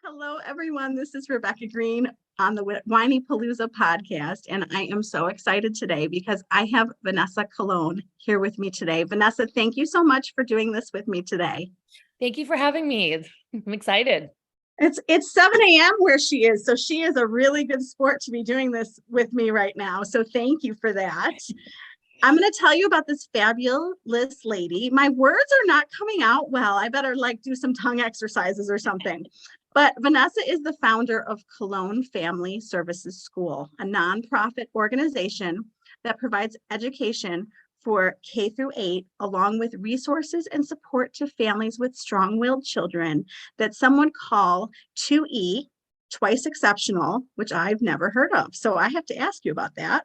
Hello, everyone. This is Rebecca Green on the Whiny Palooza podcast, and I am so excited today because I have Vanessa Kahlon here with me today. Vanessa, thank you so much for doing this with me today. Thank you for having me. I'm excited. It's 7 a.m. where she is, so she is a really good sport to be doing this with me right now. So thank you for that. I'm going to tell you about this fabulous lady. My words are not coming out well. I better do some tongue exercises or something. But Vanessa is the founder of Kahlon Family Services School, a nonprofit organization that provides education for K through 8, along with resources and support to families with strong-willed children that some would call 2E, twice exceptional, which I've never heard of. So I have to ask you about that.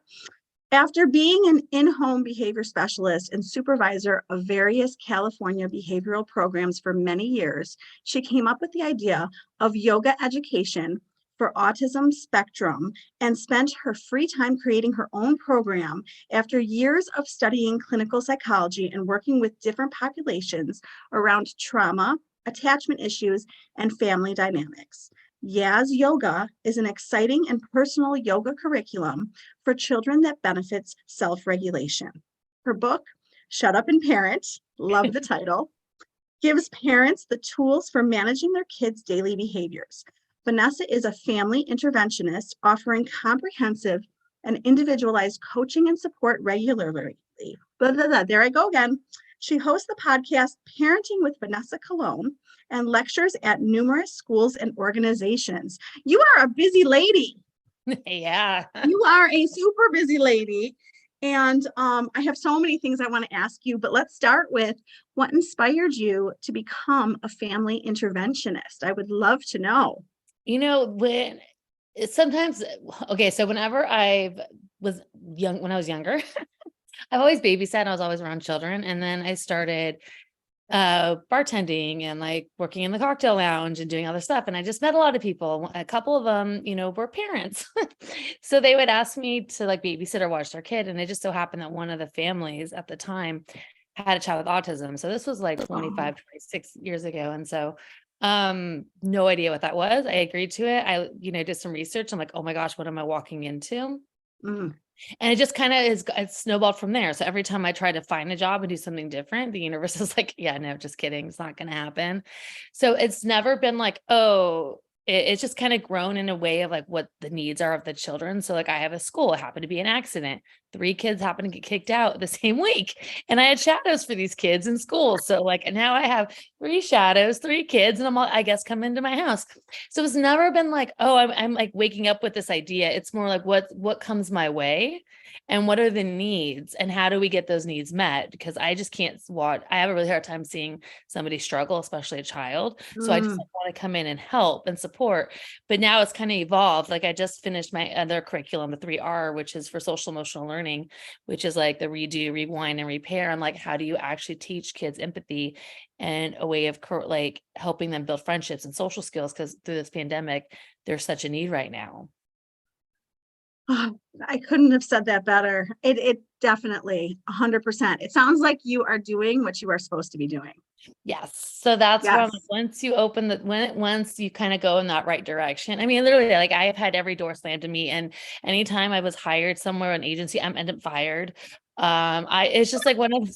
After being an in-home behavior specialist and supervisor of various California behavioral programs for many years, she came up with the idea of yoga education for Autism Spectrum and spent her free time creating her own program after years of studying clinical psychology and working with different populations around trauma, attachment issues, and family dynamics. YEAS Yoga is an exciting and personal yoga curriculum for children that benefits self-regulation. Her book, Shut Up and Parent, love the title, gives parents the tools for managing their kids' daily behaviors. Vanessa is a family interventionist offering comprehensive and individualized coaching and support regularly. There I go again. She hosts the podcast Parenting with Vanessa Kahlon and lectures at numerous schools and organizations. You are a busy lady. Yeah. You are a super busy lady. And I have so many things I want to ask you, but let's start with what inspired you to become a family interventionist? I would love to know. When whenever I was younger, I've always babysat. I was always around children. And then I started bartending and working in the cocktail lounge and doing other stuff. And I just met a lot of people. A couple of them, were parents. So they would ask me to babysit or watch their kid. And it just so happened that one of the families at the time had a child with autism. So this was 25, 26 years ago. And so no idea what that was. I agreed to it. I, did some research. I'm like, oh my gosh, what am I walking into? Mm. And it just kind of it's snowballed from there. So every time I try to find a job and do something different, the universe is like, yeah, no, just kidding. It's not going to happen. So it's never been it's just kind of grown in a way of what the needs are of the children. So I have a school, it happened to be an accident. 3 kids happened to get kicked out the same week. And I had shadows for these kids in school. So now I have 3 shadows, 3 kids, and I guess come into my house. So it's never been I'm waking up with this idea. It's more what comes my way and what are the needs and how do we get those needs met? Because I just can't watch. I have a really hard time seeing somebody struggle, especially a child. So I just want to come in and help and support. But now it's kind of evolved. I just finished my other curriculum, the 3R, which is for social emotional learning, which is the redo, rewind, and repair. And how do you actually teach kids empathy and a way of helping them build friendships and social skills? Because through this pandemic, there's such a need right now. Oh, I couldn't have said that better. It definitely 100%. It sounds like you are doing what you are supposed to be doing. Yes. So that's when once you once you kind of go in that right direction. I mean, literally, I have had every door slammed to me. And anytime I was hired somewhere, an agency, I'm ended up fired. It's just one of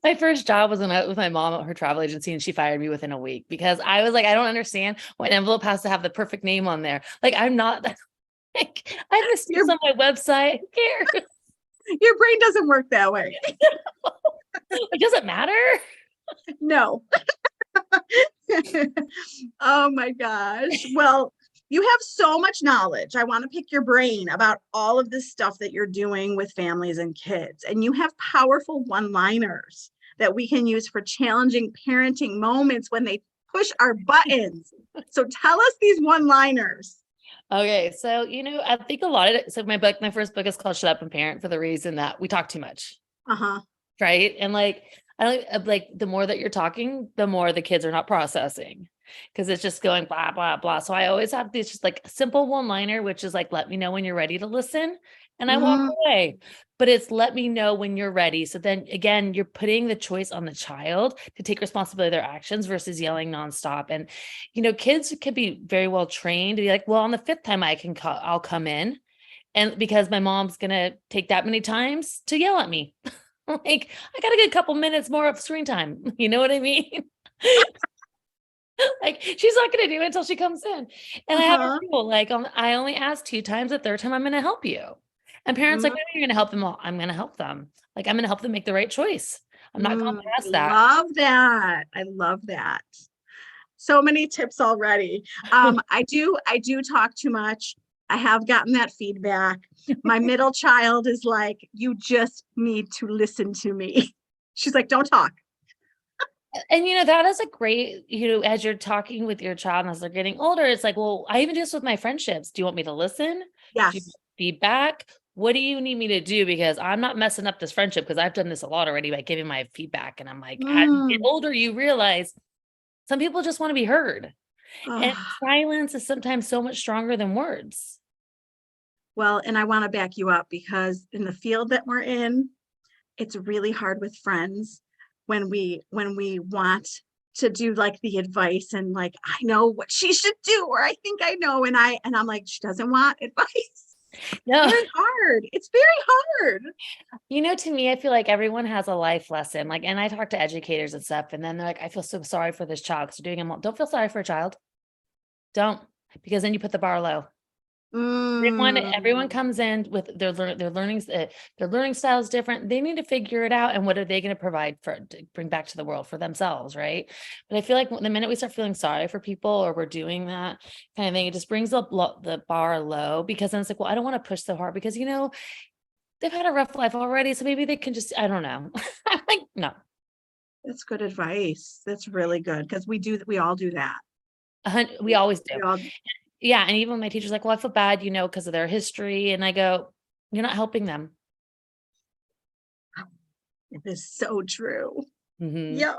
my first job was with my mom at her travel agency, and she fired me within a week because I was I don't understand why an envelope has to have the perfect name on there. I'm not I have this on my website. Who cares? Your brain doesn't work that way. Does it matter? No. Oh my gosh. Well, you have so much knowledge. I want to pick your brain about all of this stuff that you're doing with families and kids. And you have powerful one-liners that we can use for challenging parenting moments when they push our buttons. So tell us these one-liners. Okay. So, I think a lot of it. So my first book is called Shut Up and Parent for the reason that we talk too much. Right. And I don't the more that you're talking, the more the kids are not processing because it's just going blah, blah, blah. So I always have these just simple one-liner, which is let me know when you're ready to listen. And I walk away. but it's let me know when you're ready. So then again, you're putting the choice on the child to take responsibility of their actions versus yelling nonstop. And, kids can be very well trained to be like, well, on the fifth time I'll come in. And because my mom's going to take that many times to yell at me, like I got to get a couple minutes more of screen time. You know what I mean? Like she's not going to do it until she comes in. And I have a rule, like I only ask 2 times, the third time I'm going to help you. And parents like, you're going to help them all. I'm going to help them. Like I'm going to help them make the right choice. I'm not going to ask that. Love that. I love that. So many tips already. I do talk too much. I have gotten that feedback. My middle child is like, you just need to listen to me. She's like, don't talk. And that is a great, as you're talking with your child and as they're getting older, it's like, well, I even do this with my friendships. Do you want me to listen? Yes. Do you want feedback? What do you need me to do? Because I'm not messing up this friendship, because I've done this a lot already by giving my feedback. And I'm like, as you get older, you realize some people just want to be heard. And silence is sometimes so much stronger than words. Well, and I want to back you up, because in the field that we're in, it's really hard with friends when we want to do like the advice and like, I know what she should do, or I think I know. And I'm like, she doesn't want advice. No, very hard. It's very hard. To me, I feel like everyone has a life lesson. Like, and I talk to educators and stuff, and then they're like, I feel so sorry for this child because they're doing them. Don't feel sorry for a child. Don't, because then you put the bar low. Everyone comes in with their learning style is different. They need to figure it out. And what are they going to provide to bring back to the world for themselves? Right. But I feel like the minute we start feeling sorry for people, or we're doing that kind of thing, it just brings the bar low, because then it's like, well, I don't want to push so hard because, they've had a rough life already. So maybe they can just, I don't know. I'm like, no. That's good advice. That's really good. Because we all do that. We always do. Yeah. And even my teacher's like, well, I feel bad, because of their history. And I go, you're not helping them. It is so true. Mm-hmm. Yeah.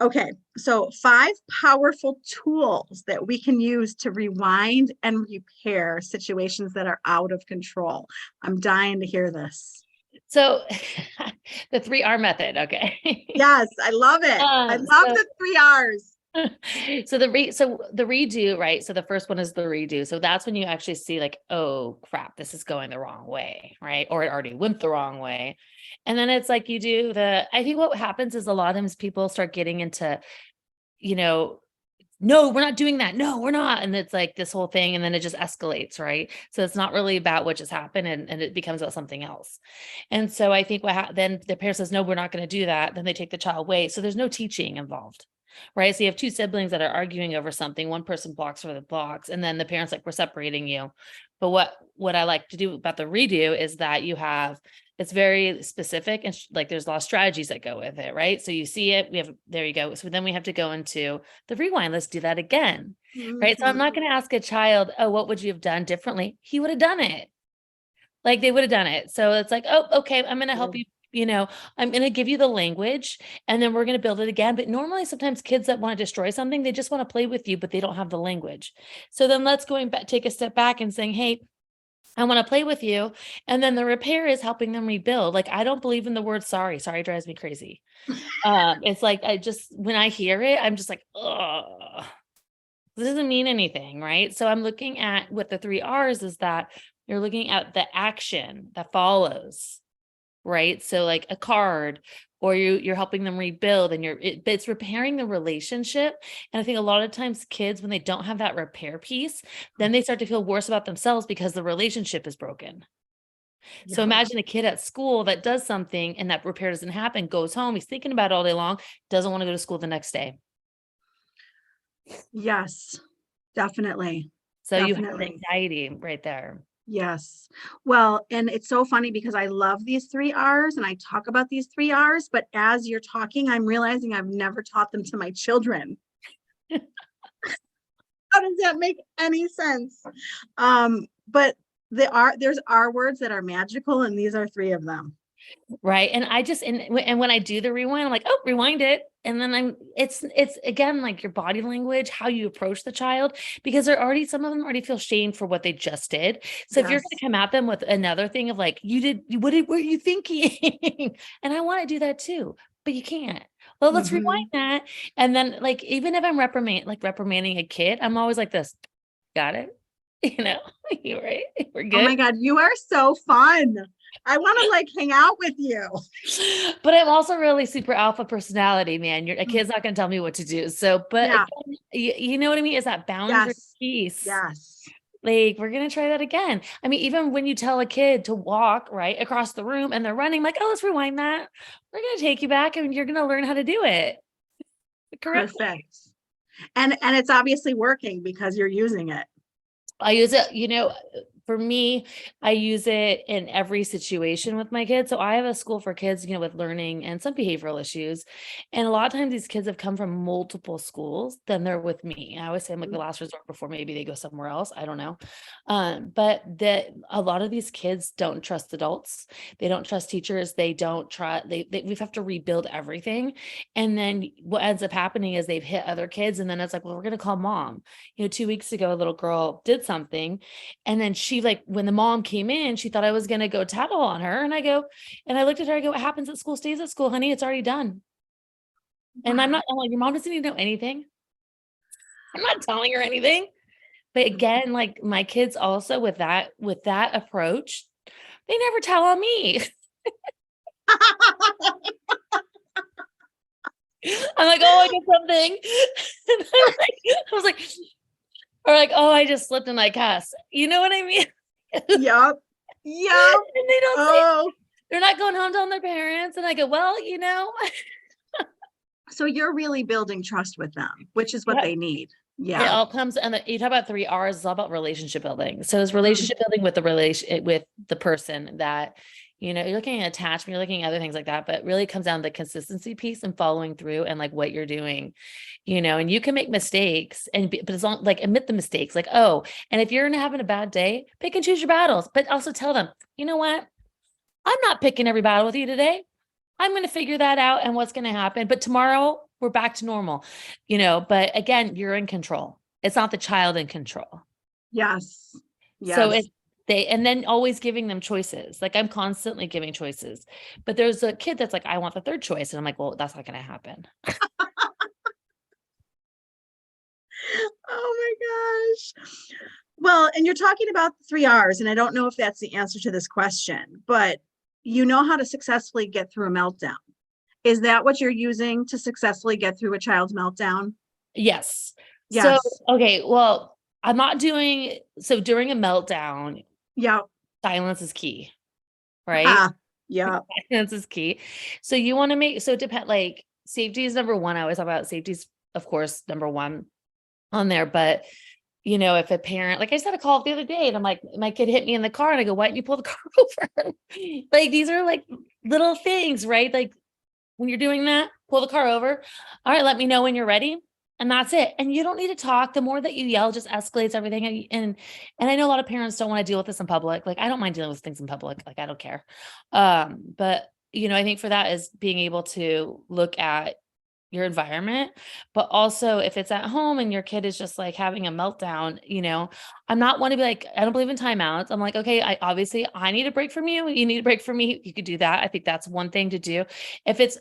Okay. So 5 powerful tools that we can use to rewind and repair situations that are out of control. I'm dying to hear this. So the 3R method. Okay. Yes. I love it. I love the 3 R's. So the redo, right? So the first one is the redo. So that's when you actually see like, oh crap, this is going the wrong way, right? Or it already went the wrong way. And then it's like I think what happens is a lot of times people start getting into, no, we're not doing that. No, we're not. And it's like this whole thing, and then it just escalates, right? So it's not really about what just happened, and it becomes about something else. And so I think then the parent says, no, we're not going to do that. Then they take the child away. So there's no teaching involved. Right. So you have 2 siblings that are arguing over something. One person blocks for the blocks, and then the parents like, we're separating you. But what I like to do about the redo is that it's very specific, and like there's a lot of strategies that go with it. Right. So you see it, there you go. So then we have to go into the rewind. Let's do that again. Mm-hmm. Right. So I'm not going to ask a child, oh, what would you have done differently? He would have done it. Like they would have done it. So it's like, oh, okay, I'm going to help you. I'm going to give you the language, and then we're going to build it again. But normally sometimes kids that want to destroy something, they just want to play with you, but they don't have the language. So then let's take a step back and saying, hey, I want to play with you. And then the repair is helping them rebuild. Like, I don't believe in the word sorry. Sorry drives me crazy. It's like, when I hear it, I'm just like, oh, this doesn't mean anything. Right. So I'm looking at what the 3 R's is, that you're looking at the action that follows. Right. So like a card, or you're helping them rebuild, and it's repairing the relationship. And I think a lot of times kids, when they don't have that repair piece, then they start to feel worse about themselves because the relationship is broken. Yeah. So imagine a kid at school that does something and that repair doesn't happen, goes home, he's thinking about it all day long, doesn't want to go to school the next day. Yes, definitely. So you have anxiety right there. Yes. Well, and it's so funny because I love these 3 R's and I talk about these 3 R's, but as you're talking, I'm realizing I've never taught them to my children. How does that make any sense? But there's R words that are magical, and these are 3 of them. Right. And I just, and when I do the rewind, I'm like, oh, rewind it. And then it's again, like your body language, how you approach the child, because some of them already feel shame for what they just did. So if you're going Yes. to come at them with another thing of like, what were you thinking? And I want to do that too, but you can't. Well, let's rewind Mhm. that. And then like, even if I'm reprimanding a kid, I'm always like this, got it. You're right. We're Oh my good. God, you are so fun. I want to like hang out with you. But I'm also really super alpha personality, man. A kid's not going to tell me what to do. So, but Yeah. again, you know what I mean? Is that boundary Yes. piece? Yes. Like, we're going to try that again. I mean, even when you tell a kid to walk right across the room and they're running, like, oh, let's rewind that. We're going to take you back and you're going to learn how to do it correctly. Perfect. And it's obviously working because you're using it. I use it, for me, I use it in every situation with my kids. So I have a school for kids, with learning and some behavioral issues. And a lot of times these kids have come from multiple schools, then they're with me. I always say I'm like the last resort before maybe they go somewhere else. I don't know. But a lot of these kids don't trust adults. They don't trust teachers. They don't trust, we have to rebuild everything. And then what ends up happening is they've hit other kids. And then it's like, well, we're going to call mom. 2 weeks ago, a little girl did something. And then she like, when the mom came in, she thought I was going to go tattle on her. And I looked at her, I go, what happens at school stays at school, honey. It's already done. And I'm like, your mom doesn't need to know anything. I'm not telling her anything. But again, like my kids also with that approach, they never tell on me. I'm like, oh, I get something. And I was like, or like, oh, I just slipped in my cuss. You know what I mean? Yep. Yep. And they don't say, Oh, they're not going home telling their parents. And I go, well, so you're really building trust with them, which is what yeah, they need. it Yeah. all comes, and you talk about 3 R's, it's all about relationship building. So it's Mm. relationship building with with the person that, you're looking at attachment, you're looking at other things like that, but really comes down to the consistency piece and following through and like what you're doing, and you can make mistakes but as long like admit the mistakes, like, oh, and if you're having a bad day, pick and choose your battles, but also tell them, you know what? I'm not picking every battle with you today. I'm going to figure that out and what's going to happen. But tomorrow we're back to normal, but again, you're in control. It's not the child in control. Yes. So Yes. and then always giving them choices. Like I'm constantly giving choices, but there's a kid that's like, I want the third choice. And I'm like, well, that's not going to happen. Oh my gosh. Well, and you're talking about the 3 R's, and I don't know if that's the answer to this question, but you know how to successfully get through a meltdown. Is that what you're using to successfully get through a child's meltdown? Yes. So, Yes. okay. Well, I'm not doing, so during a meltdown, Yeah. silence is key, right? Ah, yeah. Silence is key. So you want to so it depend, like safety is number one. I always talk about safety's, of course, number one on there. But if a parent, like I just had a call the other day and I'm like, my kid hit me in the car and I go, why didn't you pull the car over? Like, these are like little things, right? Like when you're doing that, pull the car over. All right, let me know when you're ready. And that's it. And you don't need to talk. The more that you yell just escalates everything. And I know a lot of parents don't want to deal with this in public. Like I don't mind dealing with things in public. Like I don't care. But I think for that is being able to look at your environment, but also if it's at home and your kid is just like having a meltdown, I'm not one to be like, I don't believe in timeouts. I'm like, okay, I need a break from you. You need a break from me. You could do that. I think that's one thing to do. If it's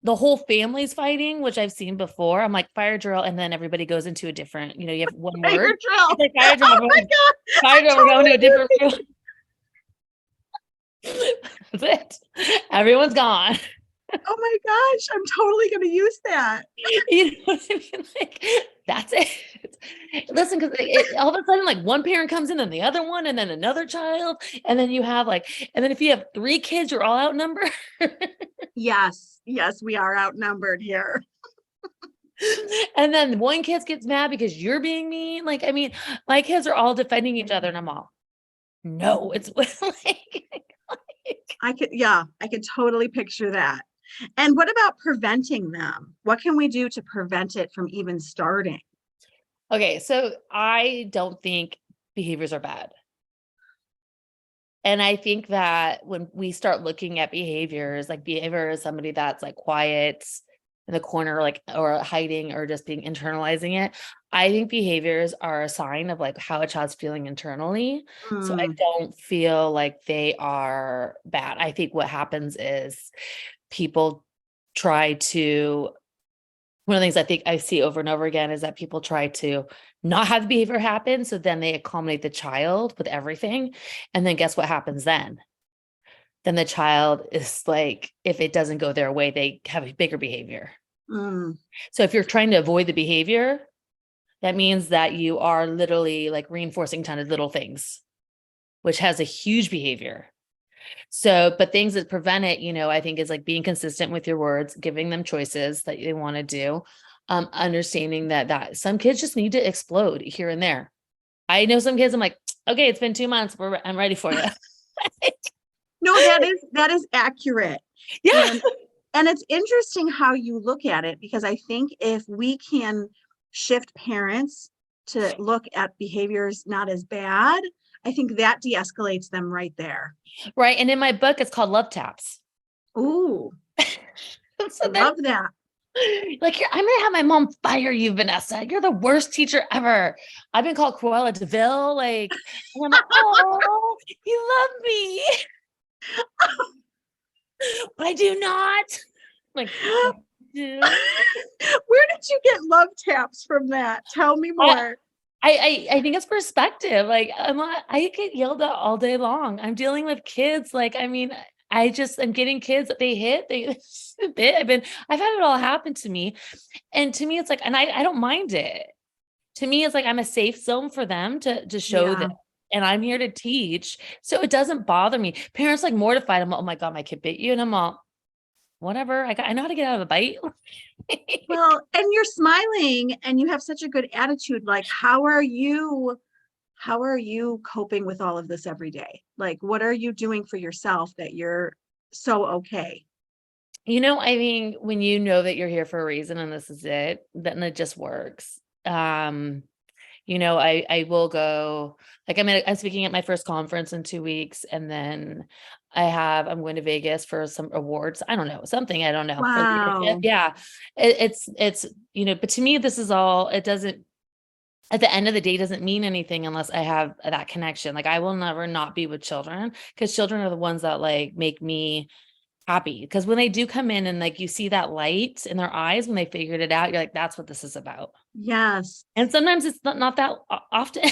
the whole family's fighting, which I've seen before, I'm like fire drill. And then everybody goes into a different, you have one Fire word. drill. It's like fire drill. Oh my God. Fire I drill. We're going to a different totally room. That's it. Everyone's gone. Oh my gosh, I'm totally going to use that. You know what I mean? Like, that's it. Listen, because all of a sudden, like one parent comes in and the other one, and then another child. And then you have and then if you have 3 kids, you're all outnumbered. Yes. Yes, we are outnumbered here. And then one kid gets mad because you're being mean. Like, I mean, my kids are all defending each other, and I'm all, no, it's like, I could totally picture that. And what about preventing them? What can we do to prevent it from even starting? okay, so I don't think behaviors are bad. And I think that when we start looking at behaviors, like behavior is somebody that's like quiet in the corner, like, or hiding or just being internalizing it. I think behaviors are a sign of like how a child's feeling internally. So I Mm, don't feel like they are bad. I think what happens is people try to, one of the things I think I see over and over again is that people try to not have the behavior happen. So then they accommodate the child with everything. And then guess what happens then? Then the child is like, if it doesn't go their way, they have a bigger behavior. mm, So if you're trying to avoid the behavior, that means that you are literally like reinforcing ton of little things, which has a huge behavior. So, but things that prevent it, I think is like being consistent with your words, giving them choices that they want to do, understanding that some kids just need to explode here and there. I know some kids, I'm like, okay, it's been 2 months. I'm ready for you. no, that is accurate. Yeah. And it's interesting how you look at it, because I think if we can shift parents to look at behaviors not as bad, I think that de-escalates them right there. Right. And in my book, it's called Love Taps. Ooh, So love that. like, I'm gonna have my mom fire you, Vanessa. You're the worst teacher ever. I've been called Cruella de Vil, like, and I'm like, oh, you love me, but I do not. Like, I do. Where did you get love taps from that? Tell me more. I think it's perspective. Like, I get yelled at all day long. I'm dealing with kids. Like, I mean, I'm getting kids that they hit. I've had it all happen to me. And to me, it's like, and I don't mind it. To me, it's like, I'm a safe zone for them to show Yeah. them. And I'm here to teach. So it doesn't bother me. Parents like mortified. I'm like, oh my God, my kid bit you. And I'm all, whatever. I know how to get out of a bite. Well, and you're smiling and you have such a good attitude. Like, how are you coping with all of this every day? Like, what are you doing for yourself that you're so okay? I mean, when you know that you're here for a reason and this is it, then it just works. I will go, like, I'm speaking at my first conference in 2 weeks, and then I'm going to Vegas for some awards. I don't know, something, I don't know, for leadership. Wow. Yeah. It's, but to me, this is all, it doesn't, at the end of the day, doesn't mean anything unless I have that connection. Like, I will never not be with children, because children are the ones that like make me happy. Because when they do come in and like you see that light in their eyes when they figured it out, you're like, that's what this is about. Yes. And sometimes it's not that often.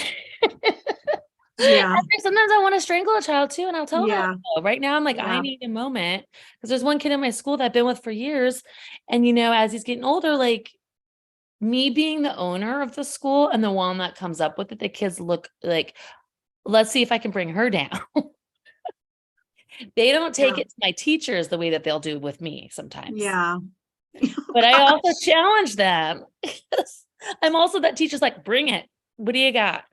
Yeah. Sometimes I want to strangle a child too, and I'll tell them. Yeah. Right now, I'm like, I Yeah. need a moment, because there's one kid in my school that I've been with for years, and as he's getting older, like, me being the owner of the school and the one that comes up with it, the kids look like, let's see if I can bring her down. They don't take Yeah. it to my teachers the way that they'll do with me sometimes. Yeah. But I also Gosh. challenge them. I'm also that teacher's like, bring it. What do you got?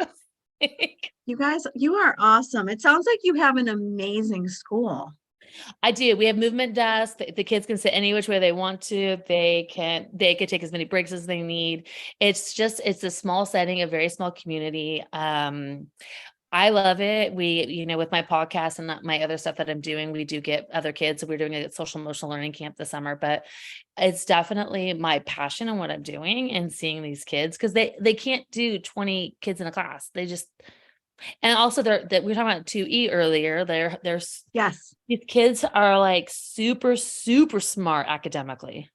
You guys, you are awesome. It sounds like you have an amazing school. I do. We have movement desks. The kids can sit any which way they want to. They could take as many breaks as they need. It's a small setting, a very small community. I love it. We, with my podcast and my other stuff that I'm doing, we do get other kids. So we're doing a social emotional learning camp this summer, but it's definitely my passion and what I'm doing and seeing these kids, because they can't do 20 kids in a class. They just, and also we were talking about 2E earlier. There's Yes. these kids are like super, super smart academically.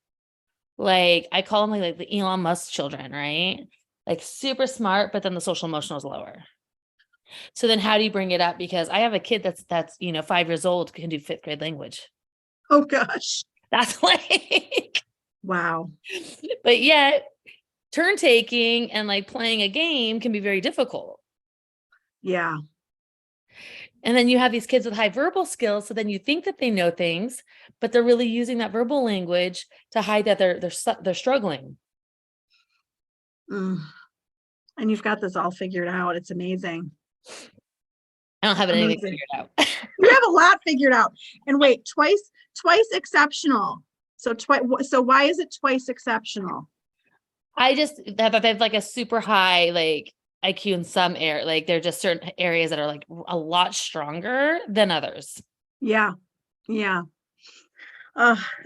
Like, I call them like the Elon Musk children, right? Like, super smart, but then the social emotional is lower. So then how do you bring it up? Because I have a kid that's 5 years old, can do 5th grade language. Oh gosh. That's like, Wow. but yet turn taking and like playing a game can be very difficult. Yeah. And then you have these kids with high verbal skills. So then you think that they know things, but they're really using that verbal language to hide that they're struggling. Mm. And you've got this all figured out. It's amazing. I don't have anything Amazing. figured out. You have a lot figured out. And wait, twice exceptional. So why is it twice exceptional? I just have like a super high, like, IQ in some area, like there are just certain areas that are like a lot stronger than others. Yeah. Yeah.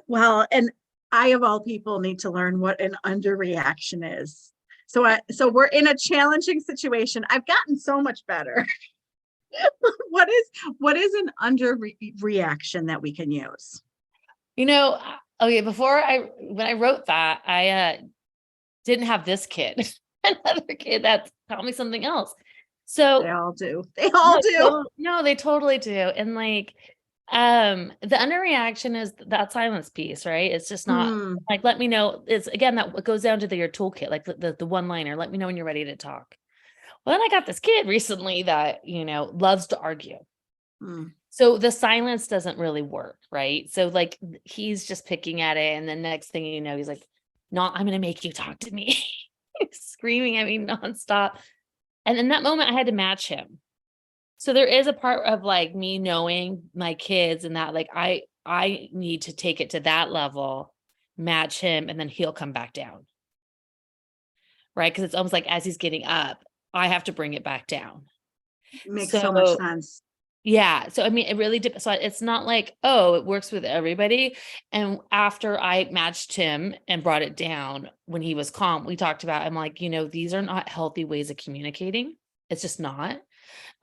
Well, and I of all people need to learn what an underreaction is. So we're in a challenging situation. I've gotten so much better. What is an underreaction that we can use? Okay, when I wrote that, I didn't have this kid, another kid that taught me something else. They So all do. They all do. no, they totally do. And like, the underreaction is that silence piece, right? It's just not Hmm. like, let me know. It's again, that goes down to your toolkit, like the one liner, let me know when you're ready to talk. Well, then I got this kid recently that, loves to argue. Hmm. So the silence doesn't really work, right? So like he's just picking at it. And the next thing you know, he's like, no, I'm going to make you talk to me, screaming at me nonstop. And in that moment, I had to match him. So there is a part of like me knowing my kids and that like I need to take it to that level, match him, and then he'll come back down. Right. Because it's almost like as he's getting up, I have to bring it back down. Makes so much So sense. yeah. So I mean, it really depends. So it's not like, oh, it works with everybody. And after I matched him and brought it down when he was calm, we talked about, I'm like, these are not healthy ways of communicating. It's just not.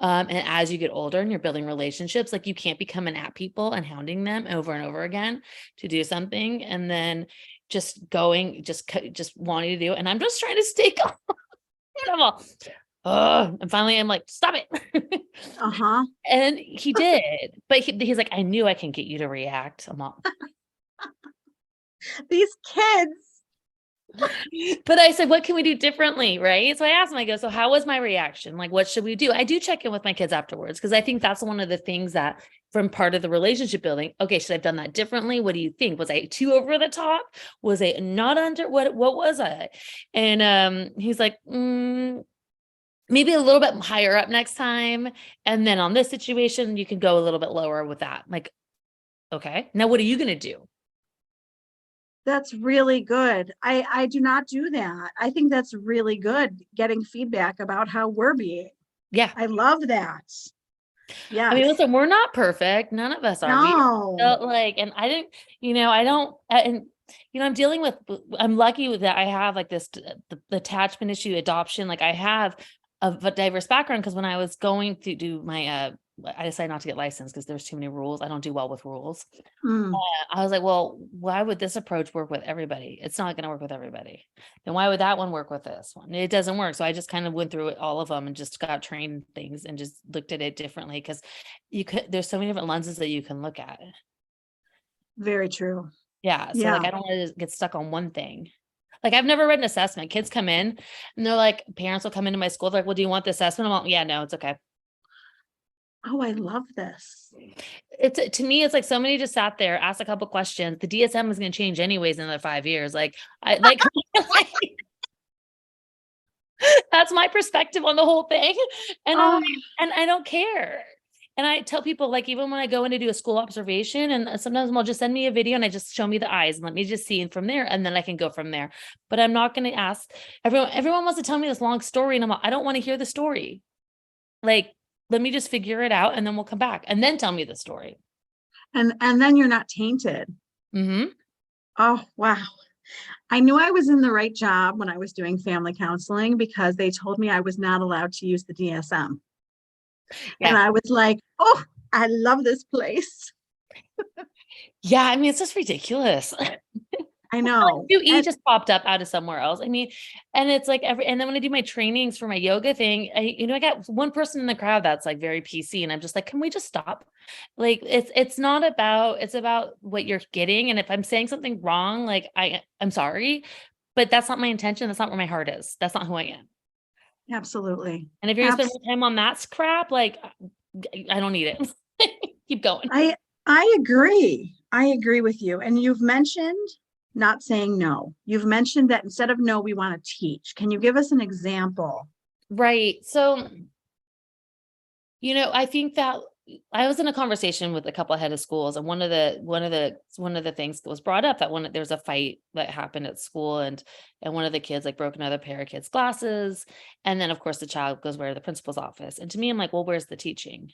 And as you get older and you're building relationships, like you can't be coming at people and hounding them over and over again to do something. And then just wanting to do it. And I'm just trying to stay calm. And finally I'm like, stop it. Uh-huh. And he did, but he's like, I knew I can get you to react. I'm all, These kids. but I said, what can we do differently? Right. So I asked him, I go, so how was my reaction? Like, what should we do? I do check in with my kids afterwards. Cause I think that's one of the things that from part of the relationship building, okay, should I have done that differently? What do you think? Was I too over the top? Was I not under what was I? And, he's like, maybe a little bit higher up next time. And then on this situation, you can go a little bit lower with that. I'm like, okay, now what are you going to do? That's really good. I do not do that. I think that's really good, getting feedback about how we're being. Yeah. I love that. I mean, Yes. listen, we're not perfect. None of us are. No. And I didn't, I don't, and, I'm lucky with that. I have like this, the attachment issue, adoption. Like I have a diverse background because when I was going to do my, I decided not to get licensed because there's too many rules. I don't do well with rules. Hmm. I was like, well, why would this approach work with everybody? It's not going to work with everybody. Then why would that one work with this one? It doesn't work. So I just kind of went through all of them and just got trained things and just looked at it differently because there's so many different lenses that you can look at. Very true. Yeah. So Yeah. like, I don't want to get stuck on one thing. Like I've never read an assessment. Kids come in and they're like, parents will come into my school. They're like, well, do you want the assessment? I'm like, yeah, no, it's okay. Oh, I love this. To me, it's like somebody just sat there, asked a couple questions. The DSM is going to change anyways in another 5 years. Like that's my perspective on the whole thing. And and I don't care. And I tell people, like, even when I go in to do a school observation, and sometimes they'll just send me a video and I just show me the eyes and let me just see it from there. And then I can go from there. But I'm not going to ask everyone wants to tell me this long story. And I don't want to hear the story. Like, let me just figure it out and then we'll come back and then tell me the story. And then you're not tainted. Mm-hmm. Oh, wow. I knew I was in the right job when I was doing family counseling because they told me I was not allowed to use the DSM. Yeah. And I was like, oh, I love this place. Yeah, I mean, it's just ridiculous. I know. QE just popped up out of somewhere else. I mean, and it's like and then when I do my trainings for my yoga thing, I got one person in the crowd that's like very PC, and I'm just like, can we just stop? Like, it's not about, it's about what you're getting. And if I'm saying something wrong, like I'm sorry, but that's not my intention. That's not where my heart is. That's not who I am. Absolutely. And if you're gonna spend more time on that crap, like I don't need it. Keep going. I agree. I agree with you. And you've mentioned not saying no. You've mentioned that instead of no, we want to teach. Can you give us an example? Right. So, I think that I was in a conversation with a couple of head of schools, and one of the things that was brought up that there was a fight that happened at school, and one of the kids like broke another pair of kids' glasses, and then of course the child goes where to the principal's office, and to me, I'm like, well, where's the teaching?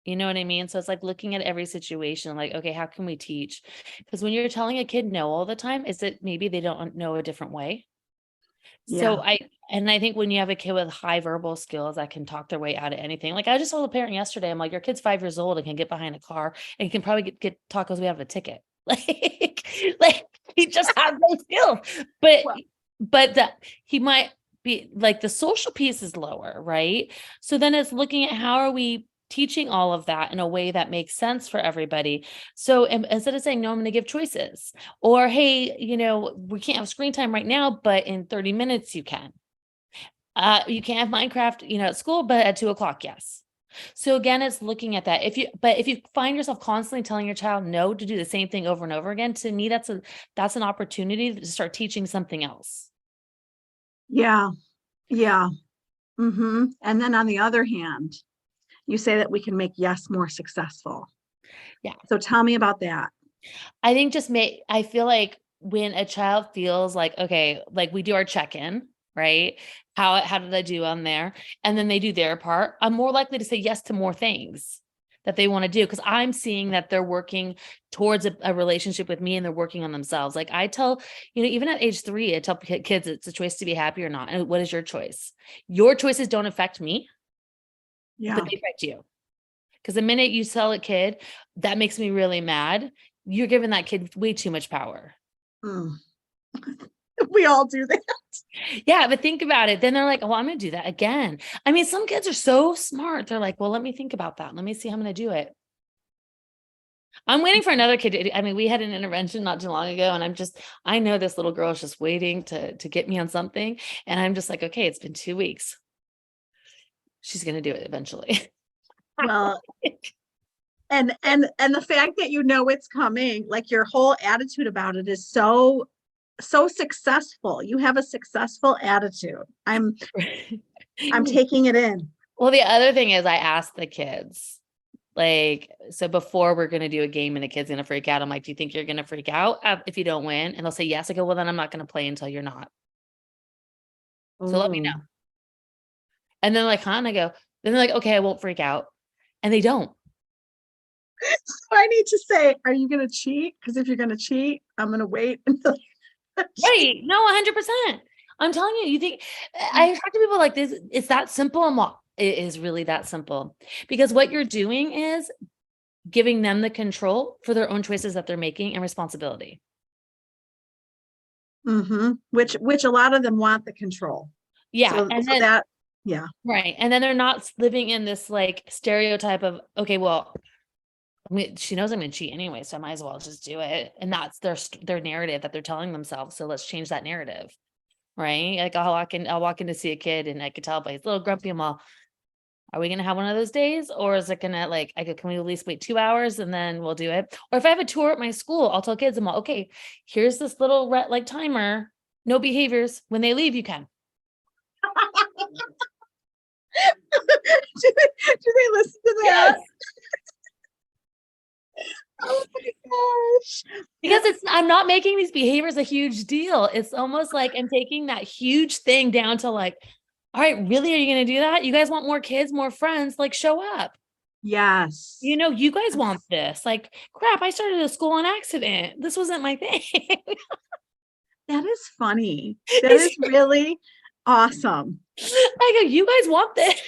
You know what I mean? So it's like looking at every situation, like, okay, how can we teach? Because when you're telling a kid no all the time, is it maybe they don't know a different way? Yeah. So I think when you have a kid with high verbal skills that can talk their way out of anything, like I just told a parent yesterday, I'm like, your kid's 5 years old and can get behind a car and can probably get talk his way out of a ticket. Like he just has those skills. But Well, that he might be like the social piece is lower, right? So then it's looking at how are we teaching all of that in a way that makes sense for everybody. So instead of saying, no, I'm going to give choices, or, hey, we can't have screen time right now, but in 30 minutes you can. You can't have Minecraft, at school, but at 2:00, yes. So again, it's looking at that. If you find yourself constantly telling your child no to do the same thing over and over again, to me, that's an opportunity to start teaching something else. yeah. Yeah. And then on the other hand, you say that we can make yes more successful. Yeah. So tell me about that. I think I feel like when a child feels like, okay, like we do our check-in, right? How did I do on there? And then they do their part. I'm more likely to say yes to more things that they want to do, because I'm seeing that they're working towards a relationship with me and they're working on themselves. Like I tell, even at age 3, I tell kids it's a choice to be happy or not. And what is your choice? Your choices don't affect me, Yeah. but they affect you. Because the minute you tell a kid, that makes me really mad, you're giving that kid way too much power. Mm. We all do that. Yeah, but think about it. Then they're like, oh, I'm going to do that again. I mean, some kids are so smart. They're like, well, let me think about that. Let me see how I'm going to do it. I'm waiting for another kid. I mean, we had an intervention not too long ago, and I know this little girl is just waiting to get me on something. And I'm just like, okay, it's been 2 weeks. She's going to do it eventually. Well, and the fact that it's coming, like your whole attitude about it is so successful. You have a successful attitude. I'm taking it in. Well, the other thing is I asked the kids, like, so before we're going to do a game and the kid's going to freak out, I'm like, do you think you're going to freak out if you don't win? And they'll say yes. I go, well, then I'm not going to play until you're not. So let me know. And then like, huh? And I go, then they're like, okay, I won't freak out. And they don't. So I need to say, are you going to cheat? Because if you're going to cheat, I'm going to wait until. Right. No, 100%. I'm telling you, I talk to people like this. It's that simple. And it is really that simple, because what you're doing is giving them the control for their own choices that they're making and responsibility. Which a lot of them want the control. Yeah. So, and so then, that, yeah. right. And then they're not living in this like stereotype of, okay, well, she knows I'm going to cheat anyway, so I might as well just do it. And that's their narrative that they're telling themselves. So let's change that narrative. Right. Like I'll walk in to see a kid and I could tell by he's a little grumpy. I'm all, are we going to have one of those days? Or is it going to like, can we at least wait 2 hours and then we'll do it? Or if I have a tour at my school, I'll tell kids, I'm all, okay, here's this little like timer, no behaviors. When they leave, you can. do they listen to that? Yes. Oh my gosh. Because I'm not making these behaviors a huge deal. It's almost like I'm taking that huge thing down to like, all right, really? Are you going to do that? You guys want more kids, more friends? Like show up. Yes. You guys want this. Like, crap, I started a school on accident. This wasn't my thing. That is funny. That is really awesome. I go, you guys want this.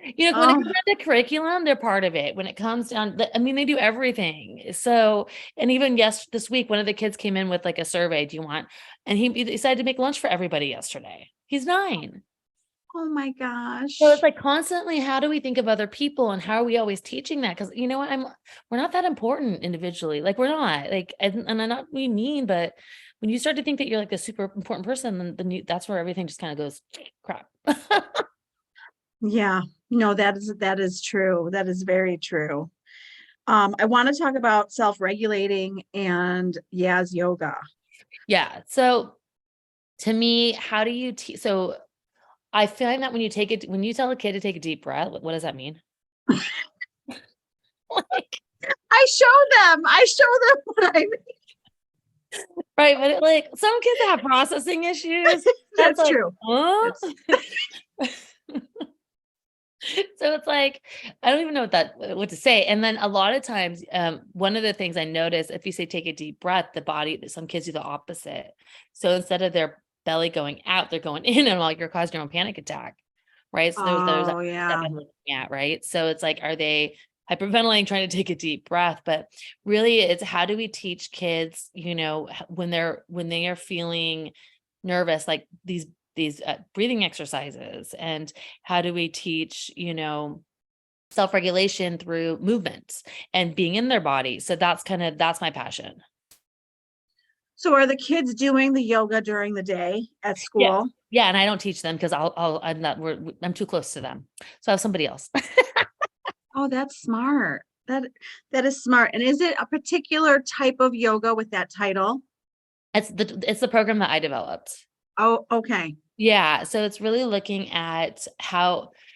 When it comes down to curriculum, they're part of it. When it comes down, they do everything. So, and even this week, one of the kids came in with like a survey, do you want? And he decided to make lunch for everybody yesterday. He's 9. Oh my gosh. So it's like constantly, how do we think of other people and how are we always teaching that? Because you know what, we're not that important individually. Like we're not like, and I'm not being mean, but when you start to think that you're like a super important person, then that's where everything just kind of goes crap. Yeah, no, that is true. That is very true. I want to talk about self-regulating and YEAS yoga. Yeah. So to me, how do you so I find that when you tell a kid to take a deep breath, what does that mean? Like, I show them what I mean. right. But like some kids have processing issues. That's That's like, true. huh? That's- So it's like, I don't even know what to say. And then a lot of times, one of the things I notice, if you say, take a deep breath, the body, some kids do the opposite. So instead of their belly going out, they're going in, and like you're causing your own panic attack. Right. So there's that Oh, step yeah. I'm looking at. Right. So it's like, are they hyperventilating, trying to take a deep breath? But really it's how do we teach kids, when they are feeling nervous, like these breathing exercises, and how do we teach, self-regulation through movements and being in their body. So that's my passion. So are the kids doing the yoga during the day at Yeah. school? Yeah. And I don't teach them because I'm too close to them. So I have somebody else. Oh, that's smart. That is smart. And is it a particular type of yoga with that title? It's the program that I developed. Oh, okay. Yeah. So it's really looking at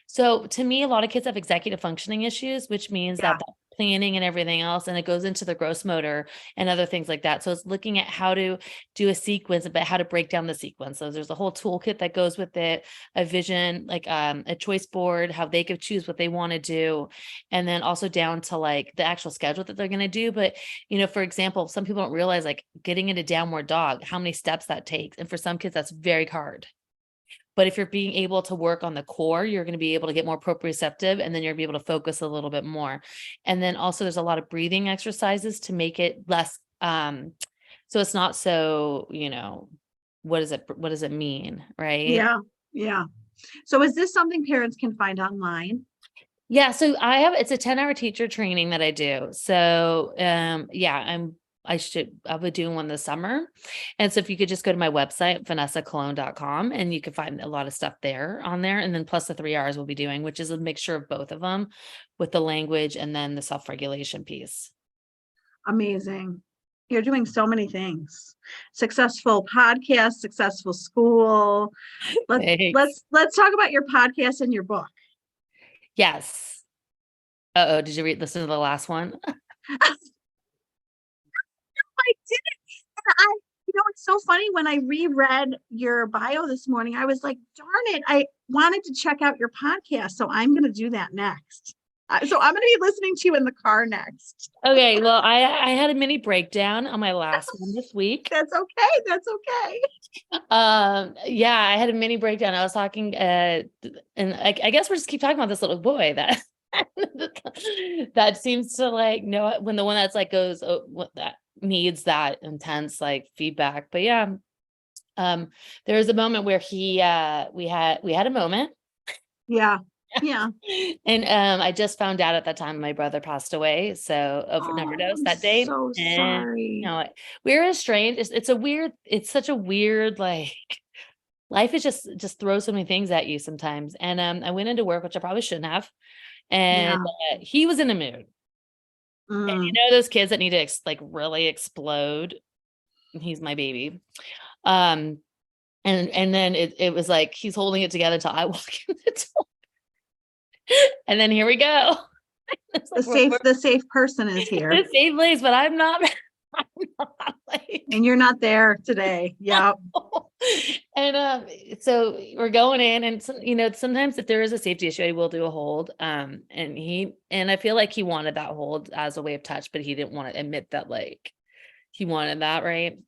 so to me, a lot of kids have executive functioning issues, which means Yeah. that the planning and everything else, and it goes into the gross motor and other things like that. So it's looking at how to do a sequence, but how to break down the sequence. So there's a whole toolkit that goes with it, a vision, like a choice board, how they could choose what they want to do. And then also down to like the actual schedule that they're going to do. But, for example, some people don't realize like getting into downward dog, how many steps that takes. And for some kids, that's very hard. But if you're being able to work on the core, you're going to be able to get more proprioceptive, and then you'll be able to focus a little bit more. And then also there's a lot of breathing exercises to make it less, so it's not so, what does it mean? Right. Yeah. Yeah. So is this something parents can find online? Yeah. So it's a 10-hour teacher training that I do. So, yeah, I'll be doing one this summer. And so if you could just go to my website, vanessakahlon.com, and you can find a lot of stuff there on there. And then plus the 3 hours we'll be doing, which is a mixture of both of them with the language and then the self-regulation piece. Amazing. You're doing so many things. Successful podcast, successful school. Thanks. Let's talk about your podcast and your book. Yes. Did you listen to the last one? I did it. It's so funny. When I reread your bio this morning, I was like, darn it, I wanted to check out your podcast. So I'm going to do that next. So I'm going to be listening to you in the car next. Okay. Well, I had a mini breakdown on my last one this week. That's okay. That's okay. Yeah, I had a mini breakdown. I was talking, and I guess we'll just keep talking about this little boy that that seems to like know when the one that's like goes, oh, what that needs that intense like feedback. But yeah, there was a moment where we had a moment. Yeah. Yeah. And I just found out at that time my brother passed away, so of an overdose that day. So And sorry. we were estranged. It's such a weird, like, life is just throws so many things at you sometimes. And I went into work, which I probably shouldn't have. And he was in a mood. And those kids that need to like really explode. He's my baby. And then it was like he's holding it together until I walk in the door. And then here we go. Like the safe person is here. The safe place, but I'm not like, and you're not there today. Yeah. And so we're going in, and sometimes if there is a safety issue, I will do a hold. And I feel like he wanted that hold as a way of touch, but he didn't want to admit that like he wanted that, right?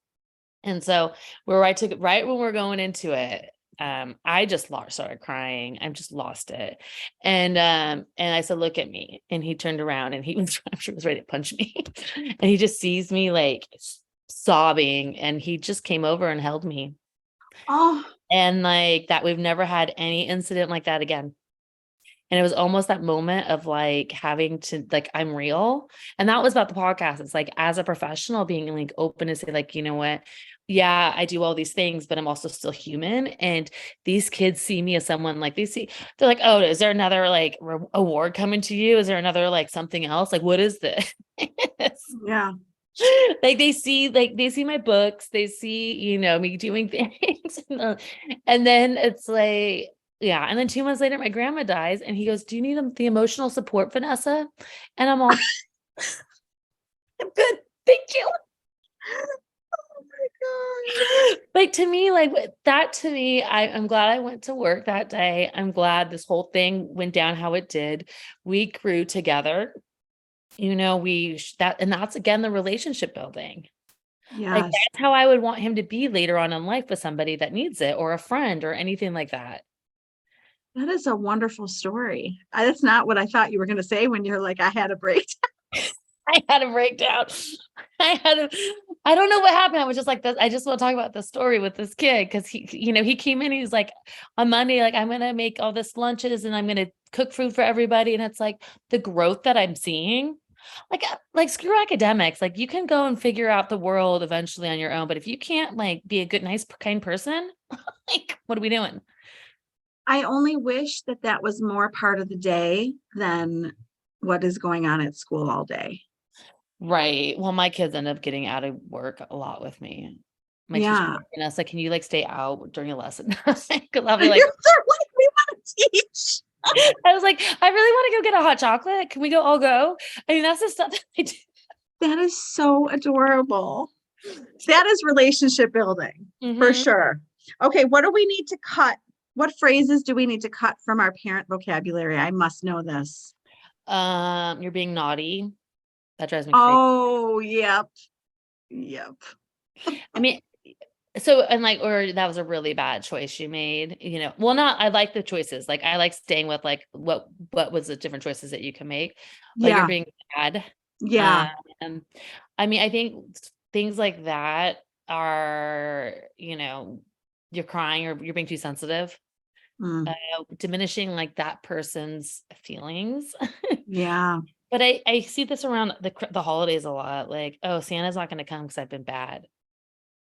And so right when we're going into it, I just started crying. I just lost it. And I said, look at me. And he turned around, and I'm sure he was ready to punch me. And he just sees me like sobbing, and he just came over and held me. Oh. And like that, we've never had any incident like that again. And it was almost that moment of like having to like, I'm real. And that was about the podcast. It's like, as a professional, being like open to say like, you know what? Yeah, I do all these things, but I'm also still human. And these kids see me as someone like they're like, oh, is there another like award coming to you? Is there another like something else? Like, what is this? Yeah. Like they see my books, they see, me doing things. And then it's like, Yeah. And then 2 months later, my grandma dies and he goes, do you need the emotional support, Vanessa? And I'm all, I'm good. Thank you. Oh my God. Like to me, like that to me, I'm glad I went to work that day. I'm glad this whole thing went down how it did. We grew together. And that's again the relationship building. Like Yes. that's how I would want him to be later on in life with somebody that needs it or a friend or anything like that. That is a wonderful story. That's not what I thought you were going to say when you're like, I had a breakdown. I had a breakdown. I don't know what happened. I was just like this. I just want to talk about the story with this kid because he came in, he's like on Monday, like, I'm gonna make all this lunches and I'm gonna cook food for everybody. And it's like the growth that I'm seeing. Like screw academics. Like you can go and figure out the world eventually on your own. But if you can't like be a good, nice, kind person, like what are we doing? I only wish that that was more part of the day than what is going on at school all day. Right. Well, my kids end up getting out of work a lot with me. My teacher, Yeah. Vanessa, can you like stay out during a lesson? Because I'll be like, You're like, we want to teach. I was like, I really want to go get a hot chocolate. Can we go all go? I mean, that's the stuff that I do. That is so adorable. That is relationship building for Mhm. sure. Okay, what do we need to cut? What phrases do we need to cut from our parent vocabulary? I must know this. You're being naughty. That drives me crazy. Oh, yep. Yep. I mean, so and like, or that was a really bad choice you made, Well, not I like the choices. Like I like staying with like what was the different choices that you can make, but you're Yeah. being bad. Yeah. Um, I mean, I think things like that are, you're crying or you're being too sensitive, Mm, diminishing like that person's feelings. yeah. But I see this around the holidays a lot. Like, oh, Santa's not going to come because I've been bad.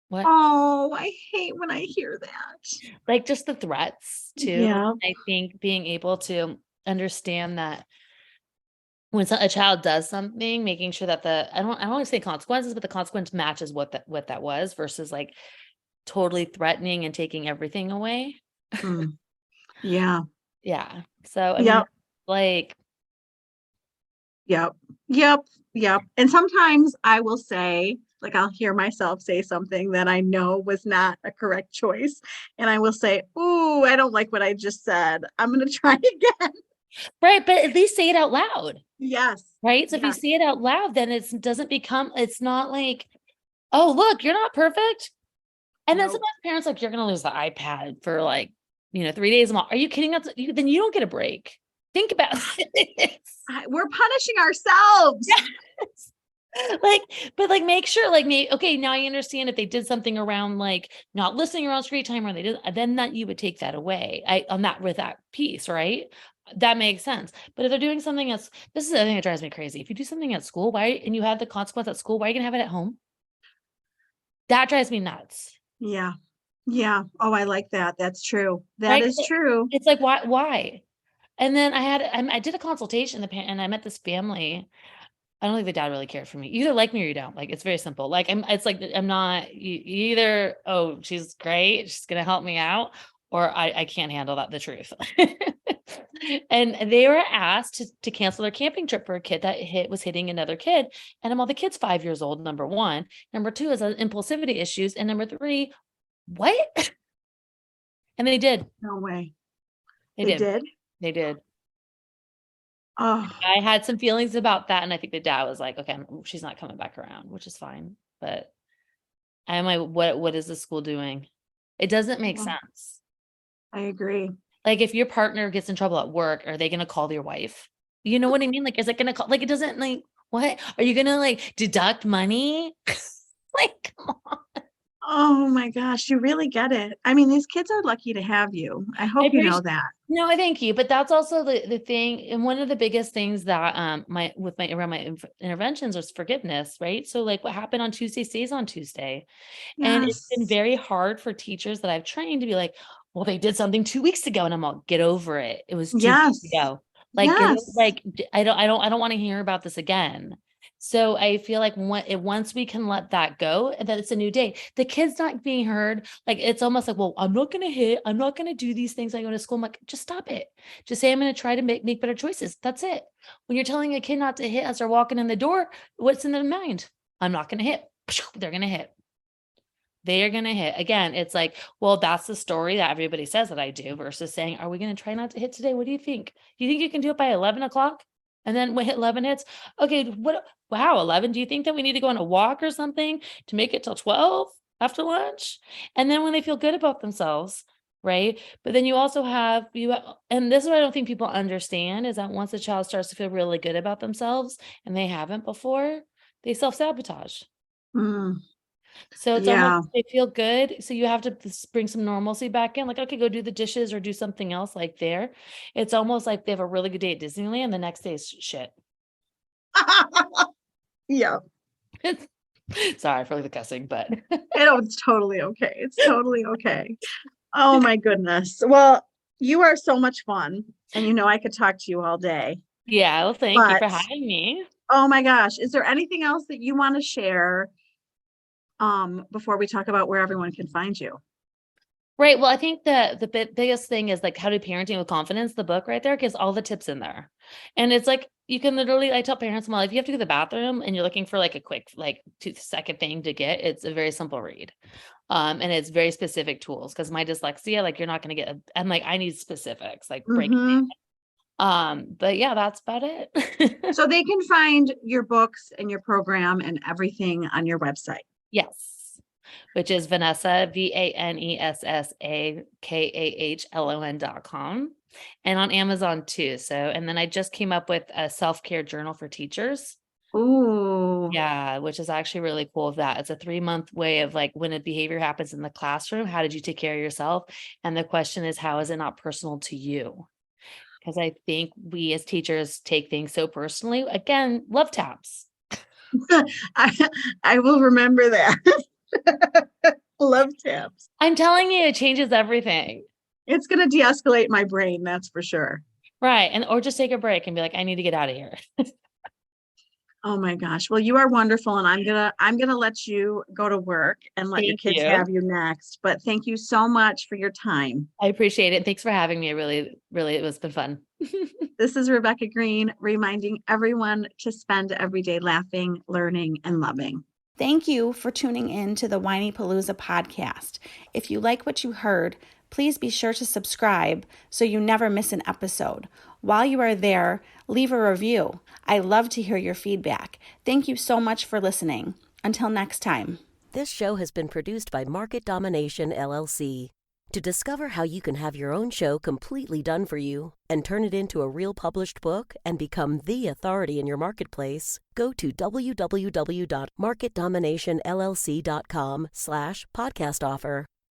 What? Oh, I hate when I hear that. Like just the threats too. Yeah. I think being able to understand that when a child does something, making sure that I don't want to say consequences, but the consequence matches what that was versus like totally threatening and taking everything away. Mm, yeah. Yeah. So I mean, Yep. like, Yep. Yep. Yep. And sometimes I will say, like, I'll hear myself say something that I know was not a correct choice. And I will say, ooh, I don't like what I just said. I'm going to try again. right, but at least say it out loud. Yes. Right. So if you Yes. say it out loud, then it's not like, oh, look, you're not perfect. And then Nope. sometimes parents like, you're going to lose the iPad for like, 3 days a month. Are you kidding? Then you don't get a break. Think about it. We're punishing ourselves. Yes. But like, make sure, like, okay, now I understand if they did something around like not listening around screen time or they did, then that you would take that away. With that piece, right? That makes sense. But if they're doing something this is the thing that drives me crazy. If you do something at school, and you have the consequence at school, why are you gonna have it at home? That drives me nuts. Yeah. Yeah. Oh, I like that. That's true. That Right? is true. It's like, why? And then I did a consultation, and I met this family. I don't think the dad really cared for me. You either like me or you don't. Like, it's very simple. Like, it's like, I'm not, you either, oh, she's great, she's going to help me out, or I can't handle the truth. And they were asked to cancel their camping trip for a kid that was hitting another kid. And I'm all, the kid's 5 years old, number one. Number two is impulsivity issues. And number three, what? And they did. No way. They They did. did. They did. Oh, I had some feelings about that. And I think the dad was like, okay, she's not coming back around, which is fine. But I'm like, what is the school doing? It doesn't make well, sense. I agree. Like if your partner gets in trouble at work, are they going to call your wife? You know what I mean? Like, is it going to call, like, it doesn't like, what are you going to like deduct money? Like, come on. Oh my gosh, you really get it. I mean, these kids are lucky to have you. I I hope you know appreciate, that. no, I thank you. But that's also the thing. And one of the biggest things that, around my interventions was forgiveness, right? So like what happened on Tuesday stays on Tuesday. And it's been Yes. very hard for teachers that I've trained to be like, well, they did something 2 weeks ago, and I'm all, get over it. It was 2 weeks Yes. ago. Like, Yes. I don't want to hear about this again. So I feel like once we can let that go, and then it's a new day. The kid's not being heard. Like, it's almost like, well, I'm not going to hit. I'm not going to do these things. I go to school. I'm like, just stop it. Just say, I'm going to try to make better choices. That's it. When you're telling a kid not to hit as they're walking in the door, what's in their mind? I'm not going to hit. They're going to hit. They are going to hit. Again, it's like, well, that's the story that everybody says that I do versus saying, are we going to try not to hit today? What do you think? Do you think you can do it by 11 o'clock? And then when 11 hits, okay, wow, 11, do you think that we need to go on a walk or something to make it till 12 after lunch? And then when they feel good about themselves, right? But then you also have, and this is what I don't think people understand, is that once a child starts to feel really good about themselves and they haven't before, they self-sabotage. Mm, So it's yeah. almost, they feel good. So you have to bring some normalcy back in, like, okay, go do the dishes or do something else like there. It's almost like they have a really good day at Disneyland. The next day is shit. Yeah. Sorry for the cussing, but It's totally okay. It's totally okay. Oh my goodness. Well, you are so much fun. And I could talk to you all day. yeah, well, thank you for But having me. oh my gosh, is there anything else that you want to share before we talk about where everyone can find you? Right. Well, I think the biggest thing is like How to Parenting with Confidence. The book right there gives all the tips in there. And it's like, you can literally, I tell parents, well, if you have to go to the bathroom and you're looking for like a quick, like 2-second thing to get, it's a very simple read. And it's very specific tools, because my dyslexia, like, you're not going to get, I'm like, I need specifics, like break it Mm-hmm. down. But yeah, that's about it. So they can find your books and your program and everything on your website. Yes. Which is Vanessa, VANESSAKAHLON.com, and on Amazon too. So, and then I just came up with a self-care journal for teachers. Ooh. Yeah, which is actually really cool of that. It's a 3-month way of like, when a behavior happens in the classroom, how did you take care of yourself? And the question is, how is it not personal to you? Because I think we as teachers take things so personally. Again, love taps. I will remember that. Love taps. I'm telling you, it changes everything. It's going to de-escalate my brain, that's for sure. Right. And, or just take a break and be like, I need to get out of here. Oh my gosh. Well, you are wonderful, and I'm gonna let you go to work and let your Thank kids you. have you next. But thank you so much for your time. I appreciate it. Thanks for having me. It was been fun. This is Rebecca Green, reminding everyone to spend every day laughing, learning, and loving. Thank you for tuning in to the Whiny Palooza podcast. If you like what you heard, please be sure to subscribe so you never miss an episode. While you are there, leave a review. I love to hear your feedback. Thank you so much for listening. Until next time. This show has been produced by Market Domination, LLC. To discover how you can have your own show completely done for you and turn it into a real published book and become the authority in your marketplace, go to www.marketdominationllc.com/podcast offer.